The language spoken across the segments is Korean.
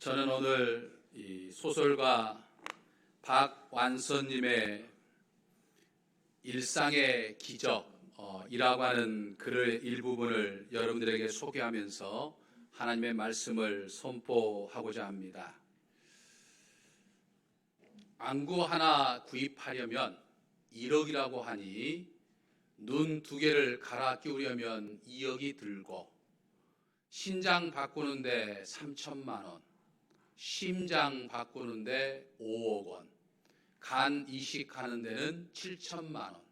저는 오늘 이 소설가 박완서님의 일상의 기적이라고 하는 글의 일부분을 여러분들에게 소개하면서 하나님의 말씀을 선포하고자 합니다. 안구 하나 구입하려면 1억이라고 하니 눈 2개를 갈아 끼우려면 2억이 들고, 신장 바꾸는데 3천만 원, 심장 바꾸는데 5억 원, 간 이식하는 데는 7천만 원,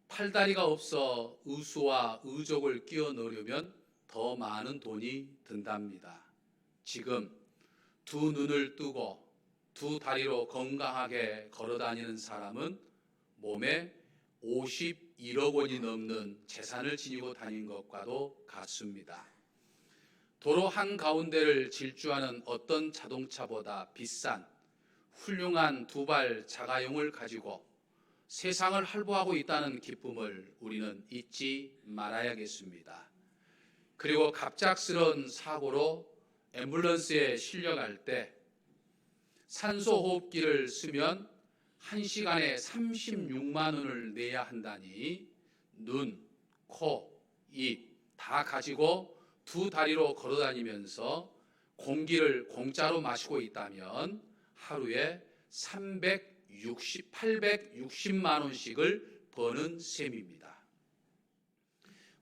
팔다리가 없어 의수와 의족을 끼워 넣으려면 더 많은 돈이 든답니다. 지금 2 눈을 뜨고 2 다리로 건강하게 걸어다니는 사람은 몸에 51억 원이 넘는 재산을 지니고 다닌 것과도 같습니다. 도로 한가운데를 질주하는 어떤 자동차보다 비싼 훌륭한 2발 자가용을 가지고 세상을 할보하고 있다는 기쁨을 우리는 잊지 말아야겠습니다. 그리고 갑작스러운 사고로 앰뷸런스에 실려갈 때 산소호흡기를 쓰면 1시간에 36만 원을 내야 한다니, 눈, 코, 입 다 가지고 2 다리로 걸어다니면서 공기를 공짜로 마시고 있다면 하루에 860만 원씩을 버는 셈입니다.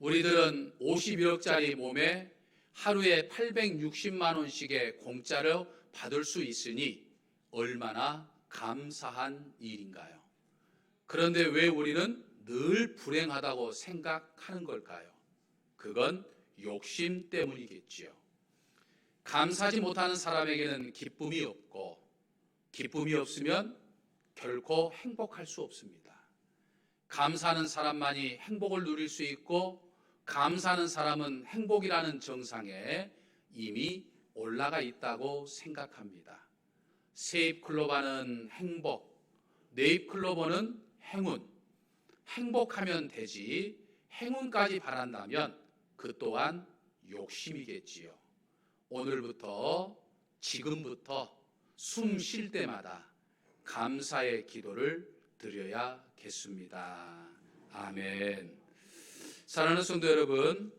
우리들은 51억짜리 몸에 하루에 860만 원씩의 공짜로 받을 수 있으니 얼마나 감사한 일인가요? 그런데 왜 우리는 늘 불행하다고 생각하는 걸까요? 그건 욕심 때문이겠지요. 감사하지 못하는 사람에게는 기쁨이 없고, 기쁨이 없으면 결코 행복할 수 없습니다. 감사하는 사람만이 행복을 누릴 수 있고, 감사하는 사람은 행복이라는 정상에 이미 올라가 있다고 생각합니다. 세입클로버는 행복, 네잎클로버는 행운. 행복하면 되지 행운까지 바란다면 그 또한 욕심이겠지요. 오늘부터, 지금부터 숨 쉴 때마다 감사의 기도를 드려야겠습니다. 아멘. 사랑하는 성도 여러분,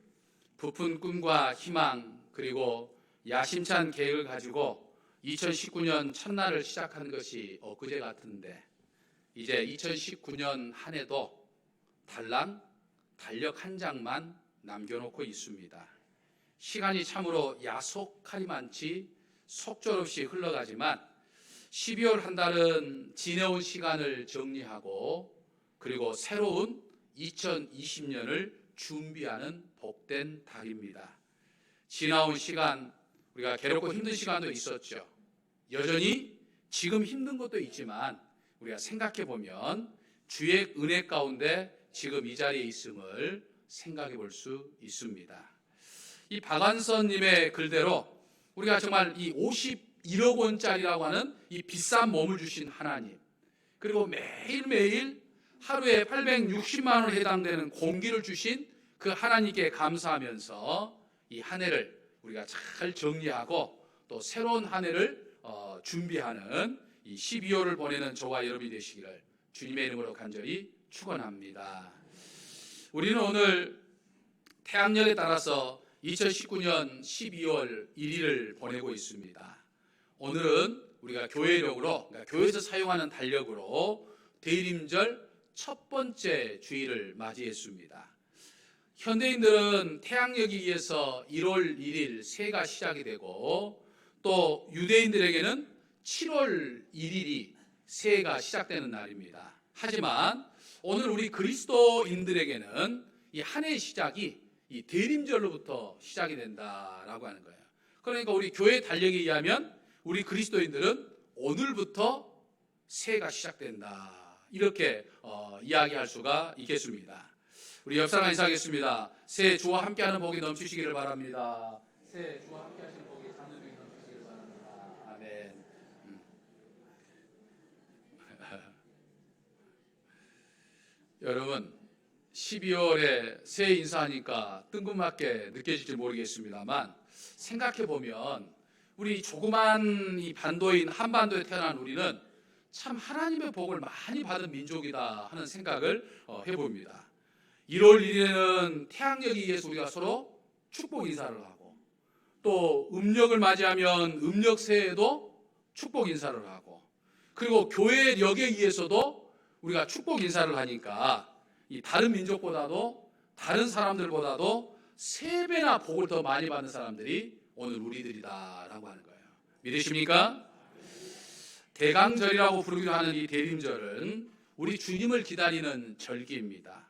부푼 꿈과 희망 그리고 야심찬 계획을 가지고 2019년 첫날을 시작한 것이 엊그제 같은데, 이제 2019년 한 해도 달랑 달력 한 장만 남겨놓고 있습니다. 시간이 참으로 야속하리만치 속절없이 흘러가지만 12월 한 달은 지내온 시간을 정리하고 그리고 새로운 2020년을 준비하는 복된 달입니다. 지나온 시간, 우리가 괴롭고 힘든 시간도 있었죠. 여전히 지금 힘든 것도 있지만 우리가 생각해 보면 주의 은혜 가운데 지금 이 자리에 있음을 생각해 볼 수 있습니다. 이 박완서님의 글대로 우리가 정말 이 51억 원짜리라고 하는 이 비싼 몸을 주신 하나님, 그리고 매일매일 하루에 860만 원에 해당되는 공기를 주신 그 하나님께 감사하면서 이 한 해를 우리가 잘 정리하고 또 새로운 한 해를 준비하는 이 12월을 보내는 저와 여러분이 되시기를 주님의 이름으로 간절히 축원합니다. 우리는 오늘 태양력에 따라서 2019년 12월 1일을 보내고 있습니다. 오늘은 우리가 교회력으로, 그러니까 교회에서 사용하는 달력으로 대림절 첫 번째 주일을 맞이했습니다. 현대인들은 태양력에 의해서 1월 1일 새해가 시작이 되고, 또 유대인들에게는 7월 1일이 새해가 시작되는 날입니다. 하지만 오늘 우리 그리스도인들에게는 이 한 해의 시작이 이 대림절로부터 시작이 된다라고 하는 거예요. 그러니까 우리 교회 달력에 의하면 우리 그리스도인들은 오늘부터 새해가 시작된다, 이렇게 이야기할 수가 있겠습니다. 우리 옆 사람 인사하겠습니다. 새해 주와 함께하는 복이 넘치시기를 바랍니다. 새해 주와 함께하시는 복이 장밋빛 넘치시기를 바랍니다. 아멘. 여러분, 12월에 새해 인사하니까 뜬금없게 느껴질지 모르겠습니다만, 생각해보면 우리 조그만 이 반도인 한반도에 태어난 우리는 참 하나님의 복을 많이 받은 민족이다 하는 생각을 해봅니다. 1월 1일에는 태양력에 의해서 우리가 서로 축복 인사를 하고, 또 음력을 맞이하면 음력 새해에도 축복 인사를 하고, 그리고 교회의 력에 의해서도 우리가 축복 인사를 하니까 이 다른 민족보다도, 다른 사람들보다도 3배나 복을 더 많이 받는 사람들이 오늘 우리들이다라고 하는 거예요. 믿으십니까? 대강절이라고 부르기도 하는 이 대림절은 우리 주님을 기다리는 절기입니다.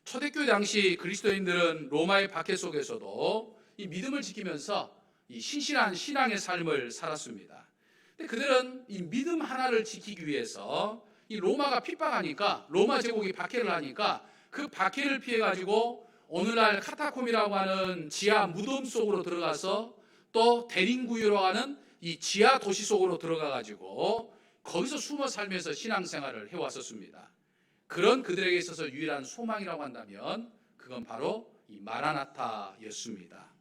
초대교회 당시 그리스도인들은 로마의 박해 속에서도 이 믿음을 지키면서 이 신실한 신앙의 삶을 살았습니다. 근데 그들은 이 믿음 하나를 지키기 위해서 이 로마가 핍박하니까, 로마 제국이 박해를 하니까 그 박해를 피해 가지고 오늘날 카타콤이라고 하는 지하 무덤 속으로 들어가서, 또 대림구유라고 하는 이 지하 도시 속으로 들어가 가지고 거기서 숨어 살면서 신앙생활을 해왔었습니다. 그런 그들에게 있어서 유일한 소망이라고 한다면 그건 바로 이 마라나타였습니다.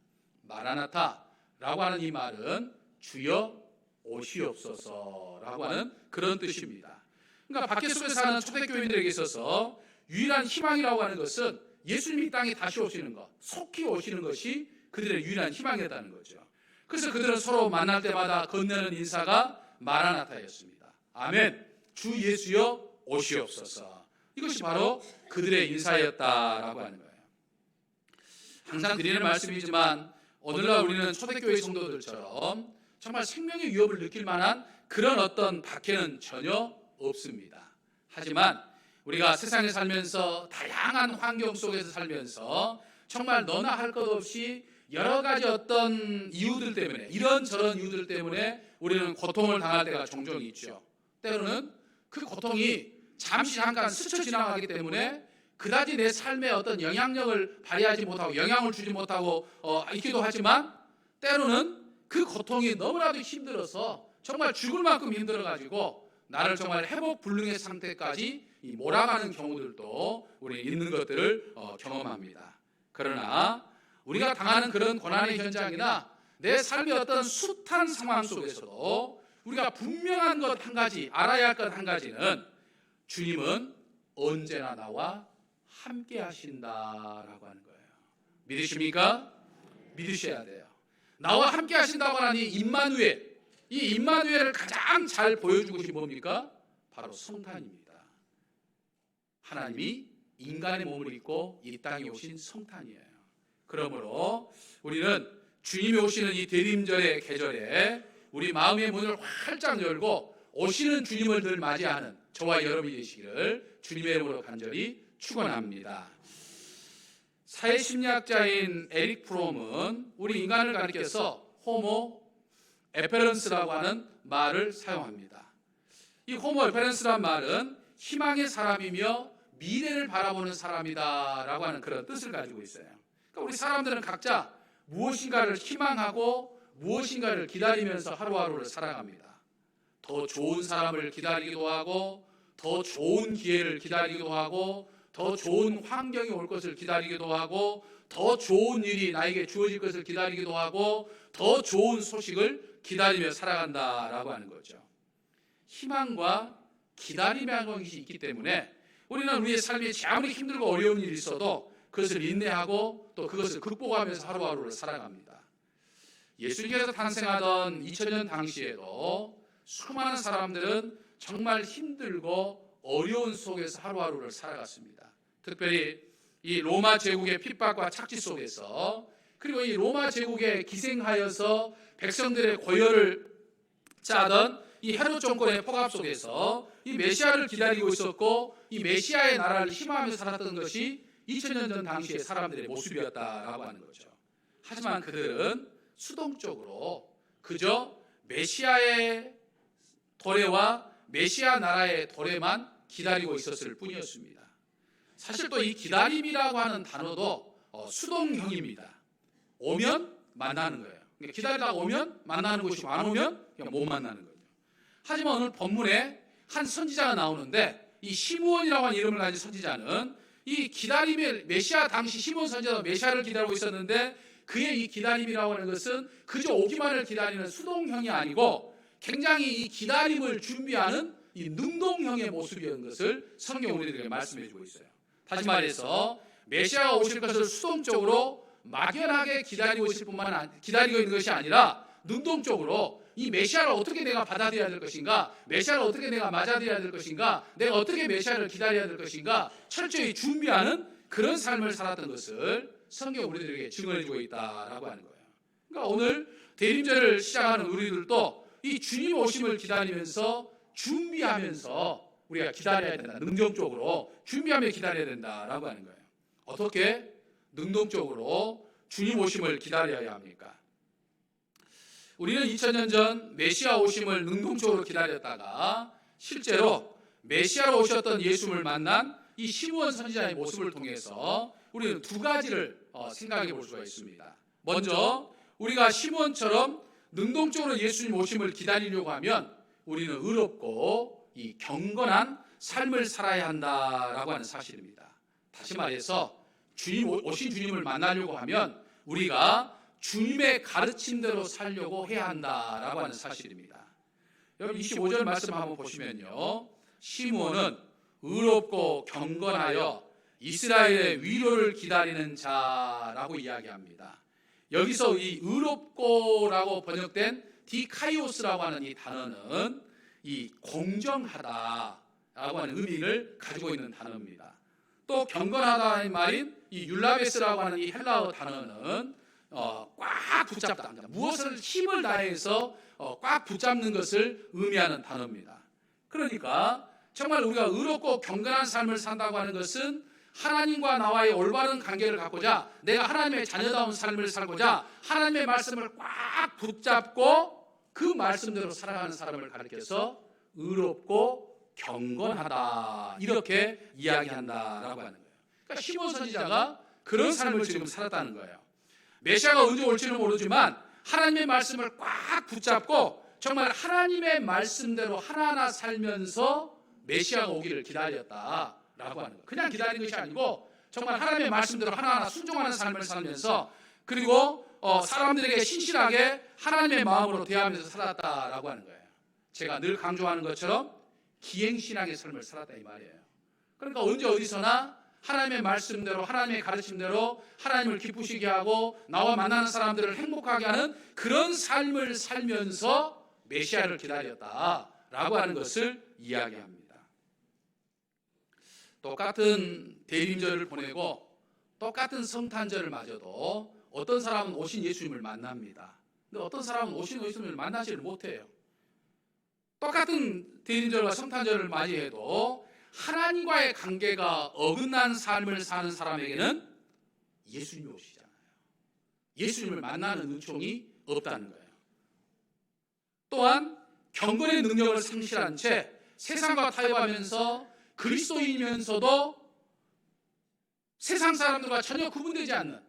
마라나타라고 하는 이 말은 주여 오시옵소서라고 하는 그런 뜻입니다. 그러니까 밖에 속에 사는 초대교인들에게 있어서 유일한 희망이라고 하는 것은 예수님이 이 땅에 다시 오시는 것, 속히 오시는 것이 그들의 유일한 희망이었다는 거죠. 그래서 그들은 서로 만날 때마다 건네는 인사가 마라나타였습니다. 아멘. 주 예수여 오시옵소서. 이것이 바로 그들의 인사였다라고 하는 거예요. 항상 드리는 말씀이지만 오늘날 우리는 초대교회 성도들처럼 정말 생명의 위협을 느낄 만한 그런 어떤 박해는 전혀 없습니다. 하지만 우리가 세상에 살면서 다양한 환경 속에서 살면서 정말 너나 할 것 없이 여러 가지 어떤 이유들 때문에, 이런저런 이유들 때문에 우리는 고통을 당할 때가 종종 있죠. 때로는 그 고통이 잠시 잠깐 스쳐 지나가기 때문에 그다지 내 삶에 어떤 영향력을 발휘하지 못하고 영향을 주지 못하고 있기도 하지만, 때로는 그 고통이 너무나도 힘들어서 정말 죽을 만큼 힘들어가지고 나를 정말 회복 불능의 상태까지 몰아가는 경우들도 우리 있는 것들을 경험합니다. 그러나 우리가 당하는 그런 고난의 현장이나 내 삶의 어떤 숱한 상황 속에서도 우리가 분명한 것 한 가지, 알아야 할 것 한 가지는 주님은 언제나 나와 함께 하신다라고 하는 거예요. 믿으십니까? 믿으셔야 돼요. 나와 함께 하신다고 하니 임마누엘, 이 임마누엘을 가장 잘 보여주고 싶은 뭡니까? 바로 성탄입니다. 하나님이 인간의 몸을 입고 이 땅에 오신 성탄이에요. 그러므로 우리는 주님이 오시는 이 대림절의 계절에 우리 마음의 문을 활짝 열고 오시는 주님을 늘 맞이하는 저와 여러분이 되시기를 주님의 이름으로 간절히 축원합니다. 사회심리학자인 에릭 프롬은 우리 인간을 가리켜서 호모 에페런스라고 하는 말을 사용합니다. 이 호모 에페런스란 말은 희망의 사람이며 미래를 바라보는 사람이다라고 하는 그런 뜻을 가지고 있어요. 그러니까 우리 사람들은 각자 무엇인가를 희망하고 무엇인가를 기다리면서 하루하루를 살아갑니다. 더 좋은 사람을 기다리기도 하고, 더 좋은 기회를 기다리기도 하고, 더 좋은 환경이 올 것을 기다리기도 하고, 더 좋은 일이 나에게 주어질 것을 기다리기도 하고, 더 좋은 소식을 기다리며 살아간다라고 하는 거죠. 희망과 기다림이라는 것이 있기 때문에 우리는 우리의 삶에 아무리 힘들고 어려운 일이 있어도 그것을 인내하고 또 그것을 극복하면서 하루하루를 살아갑니다. 예수님께서 탄생하던 2000년 당시에도 수많은 사람들은 정말 힘들고 어려운 속에서 하루하루를 살아갔습니다. 특별히 이 로마 제국의 핍박과 착취 속에서, 그리고 이 로마 제국에 기생하여서 백성들의 고열을 짜던 이 헤롯 정권의 폭압 속에서 이 메시아를 기다리고 있었고, 이 메시아의 나라를 희망하며 살았던 것이 2000년 전 당시의 사람들의 모습이었다라고 하는 거죠. 하지만 그들은 수동적으로 그저 메시아의 도래와 메시아 나라의 도래만 기다리고 있었을 뿐이었습니다. 사실 또 이 기다림이라고 하는 단어도 수동형입니다. 오면 만나는 거예요. 그러니까 기다리다가 오면 만나는 것이고 안 오면 그냥 못 만나는 거죠. 하지만 오늘 본문에 한 선지자가 나오는데, 이 시므온이라고 하는 이름을 가진 선지자는 이 기다림의 메시아, 당시 시므온 선지자도 메시아를 기다리고 있었는데 그의 이 기다림이라고 하는 것은 그저 오기만을 기다리는 수동형이 아니고 굉장히 이 기다림을 준비하는 이 능동형의 모습이었는 것을 성경 우리들에게 말씀해 주고 있어요. 다시 말해서 메시아가 오실 것을 수동적으로 막연하게 기다리고 있는 것이 아니라 능동적으로 이 메시아를 어떻게 내가 받아들여야 될 것인가, 메시아를 어떻게 내가 맞아들여야 될 것인가, 내가 어떻게 메시아를 기다려야 될 것인가 철저히 준비하는 그런 삶을 살았던 것을 성경 우리들에게 증언해 주고 있다라고 하는 거예요. 그러니까 오늘 대림절을 시작하는 우리들도 이 주님 오심을 기다리면서 준비하면서 우리가 기다려야 된다. 능동적으로 준비하며 기다려야 된다라고 하는 거예요. 어떻게 능동적으로 주님 오심을 기다려야 합니까? 우리는 2000년 전 메시아 오심을 능동적으로 기다렸다가 실제로 메시아로 오셨던 예수님을 만난 이 시므온 선지자의 모습을 통해서 우리는 두 가지를 생각해 볼 수가 있습니다. 먼저 우리가 시므온처럼 능동적으로 예수님 오심을 기다리려고 하면 우리는 의롭고 이 경건한 삶을 살아야 한다라고 하는 사실입니다. 다시 말해서 오신 주님을 만나려고 하면 우리가 주님의 가르침대로 살려고 해야 한다라고 하는 사실입니다. 여러분 25절 말씀 한번 보시면요. 시므온은 의롭고 경건하여 이스라엘의 위로를 기다리는 자라고 이야기합니다. 여기서 이 의롭고라고 번역된 디카이오스라고 하는 이 단어는 이 공정하다라고 하는 의미를 가지고 있는 단어입니다. 또 경건하다는 말인 이 율라베스라고 하는 이 헬라어 단어는 꽉 붙잡다, 무엇을 힘을 다해서 꽉 붙잡는 것을 의미하는 단어입니다. 그러니까 정말 우리가 의롭고 경건한 삶을 산다고 하는 것은 하나님과 나와의 올바른 관계를 갖고자 내가 하나님의 자녀다운 삶을 살고자 하나님의 말씀을 꽉 붙잡고 그 말씀대로 살아가는 사람을 가리켜서 의롭고 경건하다 이렇게 이야기한다라고 하는 거예요. 그러니까 시므온 선지자가 그런 삶을 지금 살았다는 거예요. 메시아가 언제 올지는 모르지만 하나님의 말씀을 꽉 붙잡고 정말 하나님의 말씀대로 하나하나 살면서 메시아가 오기를 기다렸다라고 하는 거예요. 그냥 기다리는 것이 아니고 정말 하나님의 말씀대로 하나하나 순종하는 삶을 살면서 그리고 사람들에게 신실하게 하나님의 마음으로 대하면서 살았다라고 하는 거예요. 제가 늘 강조하는 것처럼 기행신앙의 삶을 살았다 이 말이에요. 그러니까 언제 어디서나 하나님의 말씀대로 하나님의 가르침대로 하나님을 기쁘시게 하고 나와 만나는 사람들을 행복하게 하는 그런 삶을 살면서 메시아를 기다렸다라고 하는 것을 이야기합니다. 똑같은 대림절을 보내고 똑같은 성탄절을 맞아도 어떤 사람은 오신 예수님을 만납니다. 근데 어떤 사람은 오신 예수님을 만나지를 못해요. 똑같은 대림절과 성탄절을 맞이해도 하나님과의 관계가 어긋난 삶을 사는 사람에게는 예수님이 오시잖아요. 예수님을 만나는 은총이 없다는 거예요. 또한 경건의 능력을 상실한 채 세상과 타협하면서 그리스도인이면서도 세상 사람들과 전혀 구분되지 않는,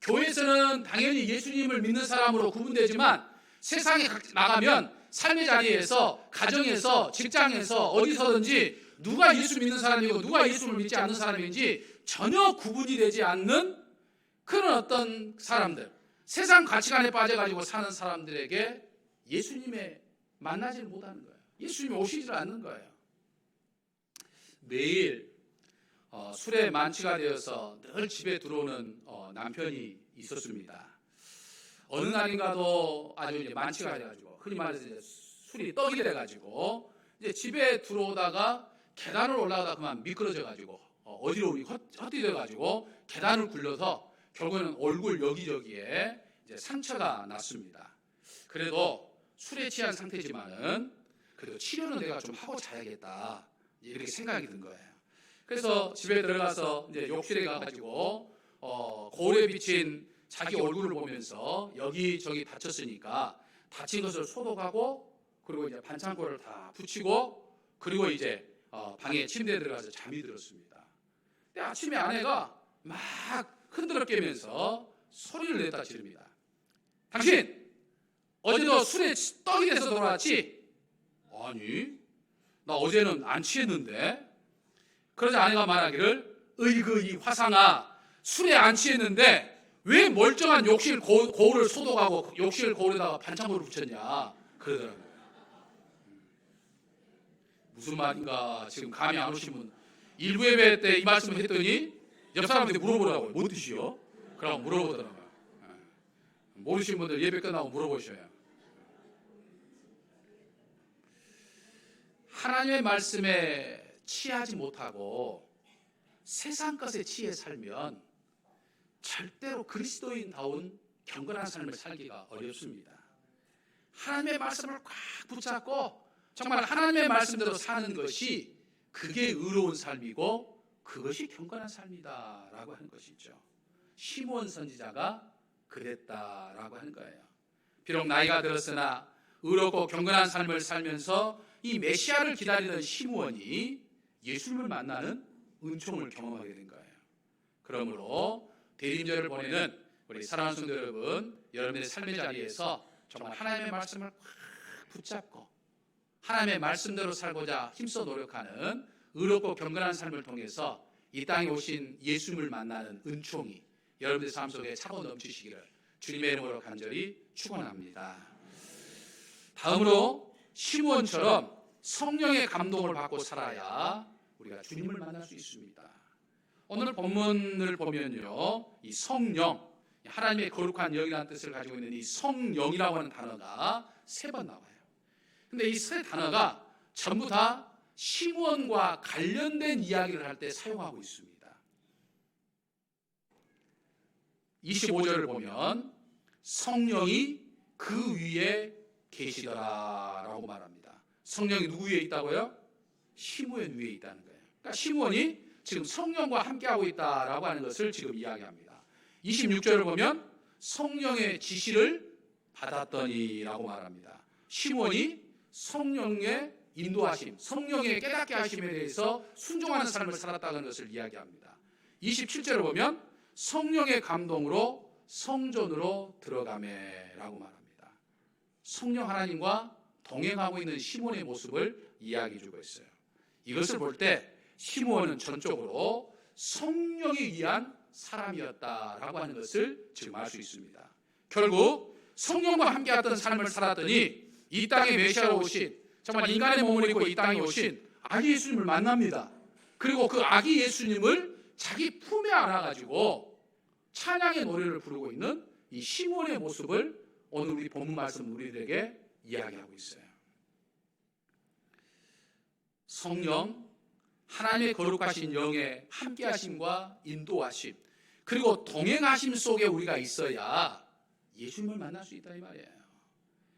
교회에서는 당연히 예수님을 믿는 사람으로 구분되지만 세상에 나가면 삶의 자리에서, 가정에서, 직장에서 어디서든지 누가 예수 믿는 사람이고 누가 예수를 믿지 않는 사람인지 전혀 구분이 되지 않는 그런 어떤 사람들, 세상 가치관에 빠져가지고 사는 사람들에게 예수님에 만나지를 못하는 거예요. 예수님이 오시지를 않는 거예요. 매일 술에 만취가 되어서 늘 집에 들어오는 남편이 있었습니다. 어느 날인가도 아주 이제 만취가 돼가지고, 흔히 말해서 이제 술이 떡이 돼가지고 이제 집에 들어오다가 계단을 올라가다 그만 미끄러져가지고 어지러움이 헛디뎌가지고 계단을 굴려서 결국에는 얼굴 여기저기에 이제 상처가 났습니다. 그래도 술에 취한 상태지만은 그래도 치료는 내가 좀 하고 자야겠다 이렇게 생각이 든 거예요. 그래서 집에 들어가서 이제 욕실에 가가지고 거울에 비친 자기 얼굴을 보면서 여기저기 다쳤으니까 다친 것을 소독하고 그리고 이제 반창고를 다 붙이고 그리고 이제 방에 침대에 들어가서 잠이 들었습니다. 근데 아침에 아내가 막 흔들어 깨면서 소리를 냈다 지릅니다. 당신 어제도 술에 떡이 돼서 돌아왔지? 아니, 나 어제는 안 취했는데. 그러자 아내가 말하기를, 으이그 이 화상아, 술에 안 취했는데 왜 멀쩡한 욕실 거울을 소독하고 욕실 거울에다가 반창고를 붙였냐 그러더라고요. 무슨 말인가 지금 감이 안 오시면 일부 예배 때 이 말씀을 했더니 옆 사람한테 물어보라고요. 뭔 뜻이요? 그러고 물어보더라고요. 모르시는 분들 예배 끝나고 물어보셔요. 하나님의 말씀에 취하지 못하고 세상 것에 취해 살면 절대로 그리스도인다운 경건한 삶을 살기가 어렵습니다. 하나님의 말씀을 꽉 붙잡고 정말 하나님의 말씀대로 사는 것이 그게 의로운 삶이고 그것이 경건한 삶이다라고 하는 것이죠. 시므온 선지자가 그랬다라고 하는 거예요. 비록 나이가 들었으나 의롭고 경건한 삶을 살면서 이 메시아를 기다리던 시므온이 예수님을 만나는 은총을 경험하게 된 거예요. 그러므로 대림절을 보내는 우리 사랑하는 성도 여러분, 여러분의 삶의 자리에서 정말 하나님의 말씀을 꽉 붙잡고 하나님의 말씀대로 살고자 힘써 노력하는 의롭고 경건한 삶을 통해서 이 땅에 오신 예수님을 만나는 은총이 여러분의 삶 속에 차고 넘치시기를 주님의 이름으로 간절히 축원합니다. 다음으로 시므온처럼 성령의 감동을 받고 살아야 우리가 주님을 만날 수 있습니다. 오늘 본문을 보면요, 이 성령, 하나님의 거룩한 영이라는 뜻을 가지고 있는 이 성령이라고 하는 단어가 3번 나와요. 근데 이 세 단어가 전부 다 시므온과 관련된 이야기를 할 때 사용하고 있습니다. 25절을 보면 성령이 그 위에 계시더라라고 말합니다. 성령이 누구 위에 있다고요? 시므온 위에 있다는 거예요. 그러니까 시므온이 지금 성령과 함께하고 있다라고 하는 것을 지금 이야기합니다. 26절을 보면 성령의 지시를 받았더니라고 말합니다. 시므온이 성령의 인도하심, 성령의 깨닫게 하심에 대해서 순종하는 삶을 살았다는 것을 이야기합니다. 27절을 보면 성령의 감동으로 성전으로 들어가매라고 말합니다. 성령 하나님과 동행하고 있는 시므온의 모습을 이야기해주고 있어요. 이것을 볼 때 시므온은 전적으로 성령에 의한 사람이었다라고 하는 것을 지금 알 수 있습니다. 결국 성령과 함께했던 삶을 살았더니 이 땅에 메시아로 오신 정말 인간의 몸을 입고 이 땅에 오신 아기 예수님을 만납니다. 그리고 그 아기 예수님을 자기 품에 안아가지고 찬양의 노래를 부르고 있는 이 시므온의 모습을 오늘 우리 본문 말씀 우리들에게 이야기하고 있어요. 성령, 하나님의 거룩하신 영의 함께하심과 인도하심, 그리고 동행하심 속에 우리가 있어야 예수님을 만날 수 있다 이 말이에요.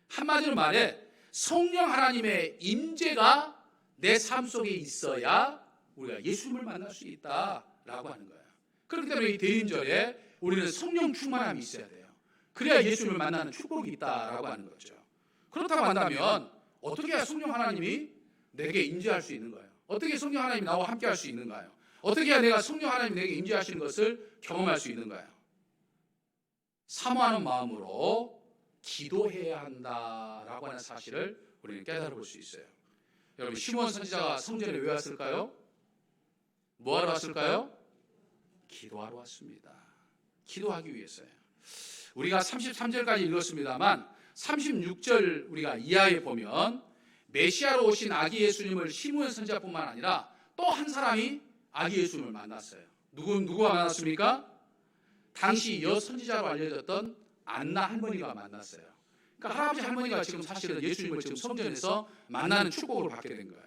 한마디로 말해 성령 하나님의 임재가 내 삶 속에 있어야 우리가 예수님을 만날 수 있다라고 하는 거예요. 그렇기 때문에 이 대림절에 우리는 성령 충만함이 있어야 돼요. 그래야 예수님을 만나는 축복이 있다라고 하는 거죠. 그렇다고 한다면 어떻게 해야 성령 하나님이 내게 임재할 수 있는 거예요? 어떻게 성령 하나님이 나와 함께 할 수 있는가요? 어떻게 해야 내가 성령 하나님이 내게 임재하시는 것을 경험할 수 있는가요? 사모하는 마음으로 기도해야 한다라고 하는 사실을 우리는 깨달아 볼 수 있어요. 여러분, 시므온 선지자가 성전에 왜 왔을까요? 뭐하러 왔을까요? 기도하러 왔습니다. 기도하기 위해서요. 우리가 33절까지 읽었습니다만 36절 우리가 이하에 보면 메시아로 오신 아기 예수님을 시므온 선지자뿐만 아니라 또 한 사람이 아기 예수님을 만났어요. 누구와 만났습니까? 당시 여선지자로 알려졌던 안나 할머니가 만났어요. 그러니까 할아버지 할머니가 지금 사실은 예수님을 지금 성전에서 만나는 축복을 받게 된 거예요.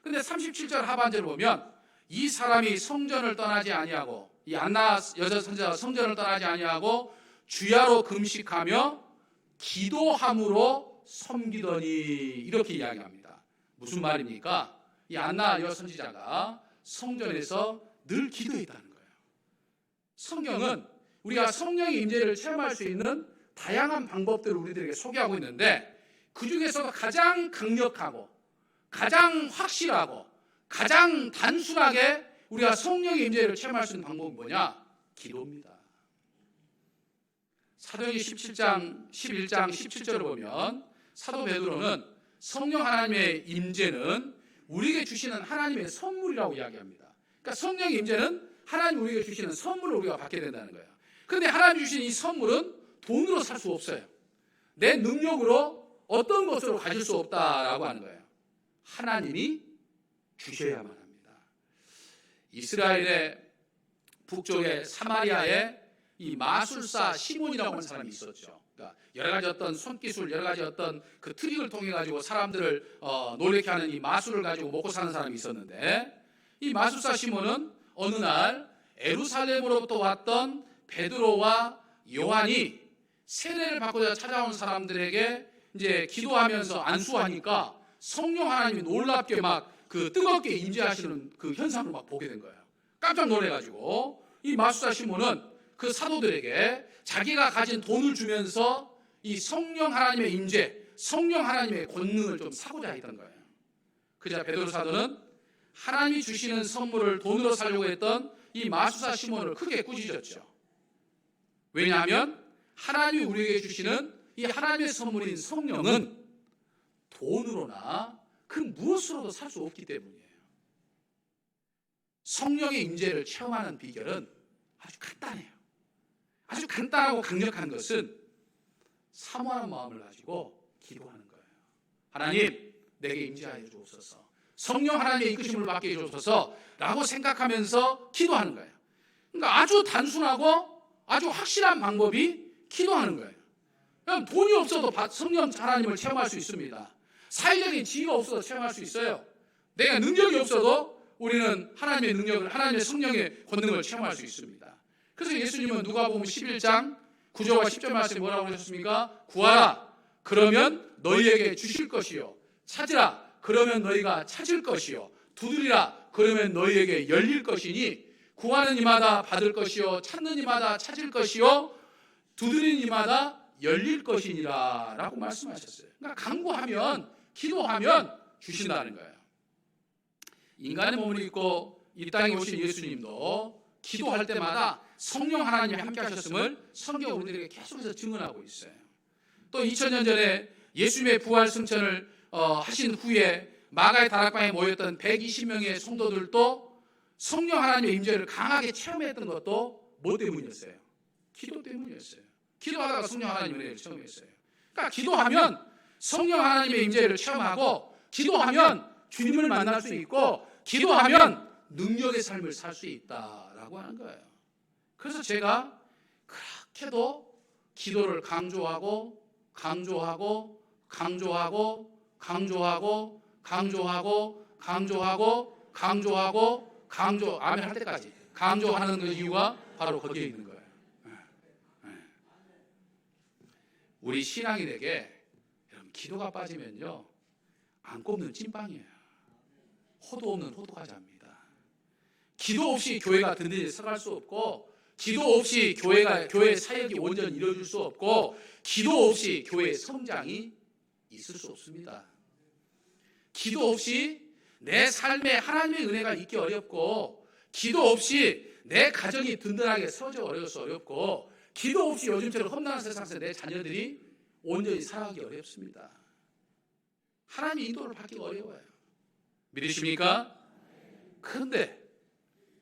그런데 37절 하반절을 보면 이 사람이 성전을 떠나지 아니하고 이 안나 여자 선지자가 성전을 떠나지 아니하고 주야로 금식하며 기도함으로 섬기더니 이렇게 이야기합니다. 무슨 말입니까? 이 안나 여선지자가 성전에서 늘 기도했다는 거예요. 성경은 우리가 성령의 임재를 체험할 수 있는 다양한 방법들을 우리들에게 소개하고 있는데 그 중에서도 가장 강력하고 가장 확실하고 가장 단순하게 우리가 성령의 임재를 체험할 수 있는 방법은 뭐냐? 기도입니다. 사도행전 11장 17절을 보면 사도 베드로는 성령 하나님의 임재는 우리에게 주시는 하나님의 선물이라고 이야기합니다. 그러니까 성령의 임재는 하나님 우리에게 주시는 선물을 우리가 받게 된다는 거예요. 그런데 하나님 주신 이 선물은 돈으로 살 수 없어요. 내 능력으로 어떤 것으로 가질 수 없다라고 하는 거예요. 하나님이 주셔야만 합니다. 이스라엘의 북쪽의 사마리아에 이 마술사 시몬이라고 하는 사람이 있었죠. 그러니까 여러 가지 어떤 손기술, 여러 가지 어떤 그 트릭을 통해 가지고 사람들을 놀래게 하는 이 마술을 가지고 먹고 사는 사람이 있었는데, 이 마술사 시몬은 어느 날 예루살렘으로부터 왔던 베드로와 요한이 세례를 받고자 찾아온 사람들에게 이제 기도하면서 안수하니까 성령 하나님이 놀랍게 막 그 뜨겁게 임재하시는 그 현상을 막 보게 된 거예요. 깜짝 놀래가지고 이 마술사 시몬은 그 사도들에게 자기가 가진 돈을 주면서 이 성령 하나님의 임재, 성령 하나님의 권능을 좀 사고자 했던 거예요. 그자 베드로 사도는 하나님이 주시는 선물을 돈으로 살려고 했던 이 마술사 시몬을 크게 꾸짖었죠. 왜냐하면 하나님이 우리에게 주시는 이 하나님의 선물인 성령은 돈으로나 그 무엇으로도 살 수 없기 때문이에요. 성령의 임재를 체험하는 비결은 아주 간단해요. 아주 간단하고 강력한 것은 사모하는 마음을 가지고 기도하는 거예요. 하나님, 내게 임재하여 주옵소서. 성령 하나님의 이끄심을 받게 해주옵소서 라고 생각하면서 기도하는 거예요. 그러니까 아주 단순하고 아주 확실한 방법이 기도하는 거예요. 그럼 돈이 없어도 성령 하나님을 체험할 수 있습니다. 사회적인 지위가 없어도 체험할 수 있어요. 내가 능력이 없어도 우리는 하나님의 능력을, 하나님의 성령의 권능을 체험할 수 있습니다. 그래서 예수님은 누가복음 11장 9절과 10절 말씀에 뭐라고 하셨습니까? 구하라, 그러면 너희에게 주실 것이요. 찾으라, 그러면 너희가 찾을 것이요. 두드리라, 그러면 너희에게 열릴 것이니 구하는 이마다 받을 것이요, 찾는 이마다 찾을 것이요, 두드리는 이마다 열릴 것이니라 라고 말씀하셨어요. 그러니까 간구하면, 기도하면 주신다는 거예요. 인간의 몸을 입고 이 땅에 오신 예수님도 기도할 때마다 성령 하나님이 함께 하셨음을 성경 우리들에게 계속해서 증언하고 있어요. 또 2000년 전에 예수님의 부활 승천을 하신 후에 마가의 다락방에 모였던 120명의 성도들도 성령 하나님의 임재를 강하게 체험했던 것도 뭐 때문이었어요? 기도 때문이었어요. 기도하다가 성령 하나님의 은혜를 체험했어요. 그러니까 기도하면 성령 하나님의 임재를 체험하고, 기도하면 주님을 만날 수 있고, 기도하면 능력의 삶을 살 수 있다라고 하는 거예요. 그래서 제가 그렇게도 기도를 강조하고 강조하고 강조하고 강조하고 강조하고 강조하고 강조하고 강조 아멘 할 때까지 강조하는 그 이유가 바로 거기에 있는 거예요. 우리 신앙인에게 여러분, 기도가 빠지면요 안 꼽는 찐빵이에요. 호도 없는 호두과자입니다. 기도 없이 교회가 든든히 서갈 수 없고, 기도 없이 교회 사역이 온전히 이루어질 수 없고, 기도 없이 교회의 성장이 있을 수 없습니다. 기도 없이 내 삶에 하나님의 은혜가 있기 어렵고, 기도 없이 내 가정이 든든하게 서져 어렵고, 기도 없이 요즘처럼 험난한 세상에서 내 자녀들이 온전히 살아가기 어렵습니다. 하나님의 인도를 받기가 어려워요. 믿으십니까? 그런데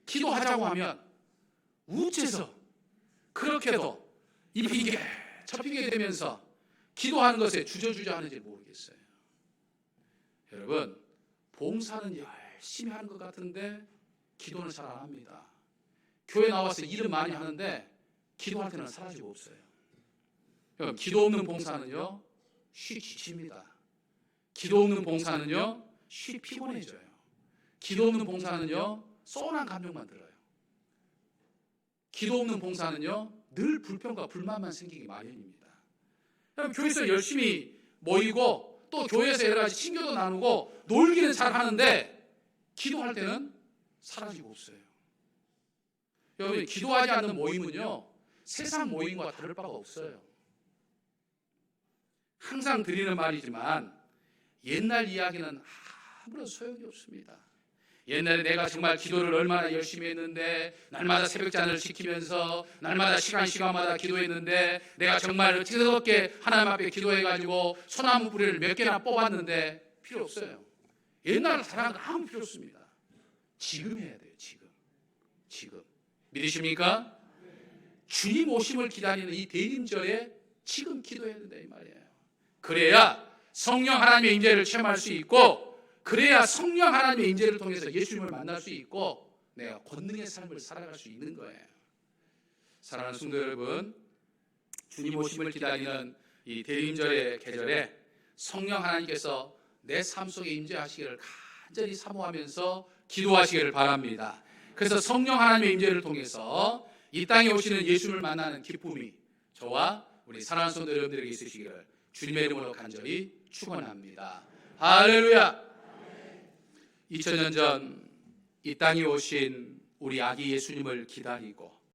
기도하자고 하면 우째서 그렇게도 이 핑계 저 핑계 되면서 기도하는 것에 주저주저 하는지 모르겠어요. 여러분, 봉사는 열심히 하는 것 같은데 기도는 잘 안 합니다. 교회 나와서 일은 많이 하는데 기도할 때는 사라지고 없어요. 여러분, 기도 없는 봉사는요 쉬 지칩니다. 기도 없는 봉사는요 쉬 피곤해져요. 기도 없는 봉사는요 서운한 감정만 들어요. 기도 없는 봉사는요 늘 불평과 불만만 생기기 마련입니다. 여러분, 교회에서 열심히 모이고 또 교회에서 여러 가지 친교도 나누고 놀기는 잘 하는데 기도할 때는 사라지고 없어요. 여러분, 기도하지 않는 모임은요 세상 모임과 다를 바가 없어요. 항상 드리는 말이지만 옛날 이야기는 아무런 소용이 없습니다. 옛날에 내가 정말 기도를 얼마나 열심히 했는데, 날마다 새벽잔을 지키면서 날마다 시간마다 기도했는데, 내가 정말 뜨겁게 하나님 앞에 기도해가지고 소나무 뿌리를 몇 개나 뽑았는데 필요 없어요. 옛날 사람은 아무 필요 없습니다. 지금 해야 돼요. 지금 믿으십니까? 주님 오심을 기다리는 이 대림절에 지금 기도해야 된다 이 말이에요. 그래야 성령 하나님의 임재를 체험할 수 있고, 그래야 성령 하나님의 임재를 통해서 예수님을 만날 수 있고, 내가 권능의 삶을 살아갈 수 있는 거예요. 사랑하는 성도 여러분, 주님 오심을 기다리는 이 대림절의 계절에 성령 하나님께서 내 삶 속에 임재하시기를 간절히 사모하면서 기도하시기를 바랍니다. 그래서 성령 하나님의 임재를 통해서 이 땅에 오시는 예수님을 만나는 기쁨이 저와 우리 사랑하는 성도 여러분들에게 있으시기를 주님의 이름으로 간절히 축원합니다. 할렐루야. 2000년 전 이 땅에 오신 우리 아기 예수님을 기다리고